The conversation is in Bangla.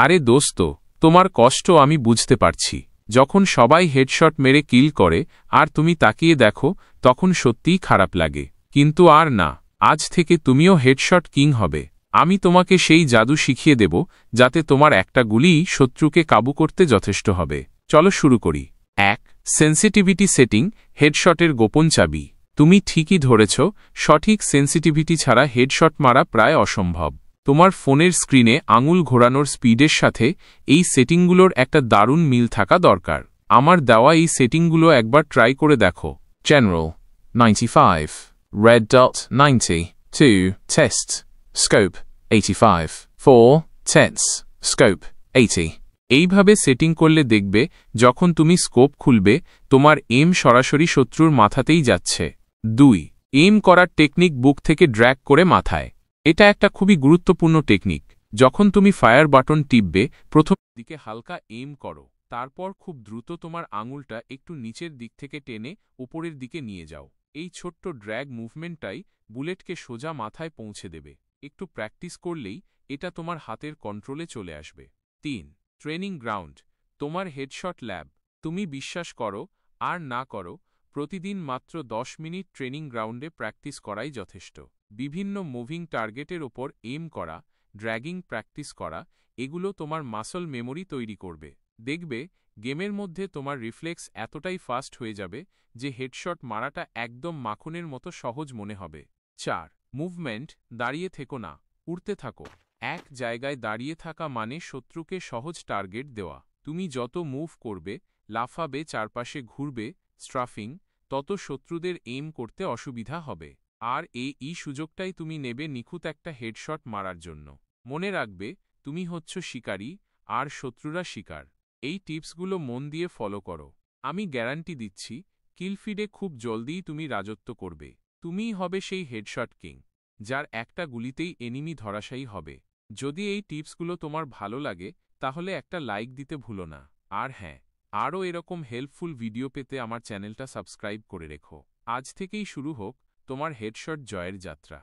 আরে দোস্ত, তোমার কষ্ট আমি বুঝতে পারছি। যখন সবাই হেডশট মেরে কিল করে আর তুমি তাকিয়ে দেখো, তখন সত্যিই খারাপ লাগে। কিন্তু আর না, আজ থেকে তুমিও হেডশট কিং হবে। আমি তোমাকে সেই জাদু শিখিয়ে দেব যাতে তোমার একটা গুলিই শত্রুকে কাবু করতে যথেষ্ট হবে। চলো শুরু করি। 1. সেন্সিটিভিটি সেটিং, হেডশটের গোপন চাবি। তুমি ঠিকই ধরেছ, সঠিক সেন্সিটিভিটি ছাড়া হেডশট মারা প্রায় অসম্ভব। তোমার ফোনের স্ক্রিনে আঙুল ঘোরানোর স্পিডের সাথে এই সেটিংগুলোর একটা দারুণ মিল থাকা দরকার। আমার দেওয়া এই সেটিংগুলো একবার ট্রাই করে দেখো। General 95, Red Dot 90, 2 Test, Scope 85, 4 Tense, Scope 80। এইভাবে সেটিং করলে দেখবে যখন তুমি স্কোপ খুলবে তোমার এম সরাসরি শত্রুর মাথাতেই যাচ্ছে। 2. এম করার টেকনিক বুক থেকে ড্র্যাগ করে মাথায়। এটা একটা খুবই গুরুত্বপূর্ণ টেকনিক। যখন তুমি ফায়ার বাটন টিপবে, প্রথম দিকে হালকা এম করো, তারপর খুব দ্রুত তোমার আঙুলটা একটু নিচের দিক থেকে টেনে উপরের দিকে নিয়ে যাও। এই ছোট্ট ড্র্যাগ মুভমেন্টটাই বুলেটকে সোজা মাথায় পৌঁছে দেবে। একটু প্র্যাকটিস করলেই এটা তোমার হাতের কন্ট্রোলে চলে আসবে। 3. ট্রেনিং গ্রাউন্ড, তোমার হেডশট ল্যাব। তুমি বিশ্বাস করো আর না করো, প্রতিদিন মাত্র 10 মিনিট ট্রেনিং গ্রাউন্ডে প্র্যাকটিস করাই যথেষ্ট। বিভিন্ন মুভিং টার্গেটের ওপর এম করা, ড্র্যাগিং প্র্যাকটিস করা, এগুলো তোমার মাসল মেমোরি তৈরি করবে। দেখবে গেমের মধ্যে তোমার রিফ্লেক্স এতটাই ফাস্ট হয়ে যাবে যে হেডশট মারাটা একদম মাখনের মতো সহজ মনে হবে। 4. মুভমেন্ট, দাঁড়িয়ে থেকো না, উড়তে থাকো। এক জায়গায় দাঁড়িয়ে থাকা মানে শত্রুকে সহজ টার্গেট দেওয়া। তুমি যত মুভ করবে, লাফাবে, চারপাশে ঘুরবে, স্ট্রাফিং, তত শত্রুদের এইম করতে অসুবিধা হবে। আর এই সুযোগটাই তুমি নেবে নিখুঁত একটা হেডশট মারার জন্য। মনে রাখবে, তুমি হচ্ছ শিকারী আর শত্রুরা শিকার। এই টিপসগুলো মন দিয়ে ফলো করো। আমি গ্যারান্টি দিচ্ছি, কিলফিডে খুব জলদিই তুমি রাজত্ব করবে। তুমিই হবে সেই হেডশট কিং, যার একটা গুলিতেই এনিমি ধরাশায়ী হবে। যদি এই টিপসগুলো তোমার ভালো লাগে, তাহলে একটা লাইক দিতে ভুলো না। আর হ্যাঁ, আরও এরকম হেল্পফুল ভিডিও পেতে আমার চ্যানেলটা সাবস্ক্রাইব করে রেখো। আজ থেকেই শুরু হোক তোমার হেডশট জয়ের যাত্রা।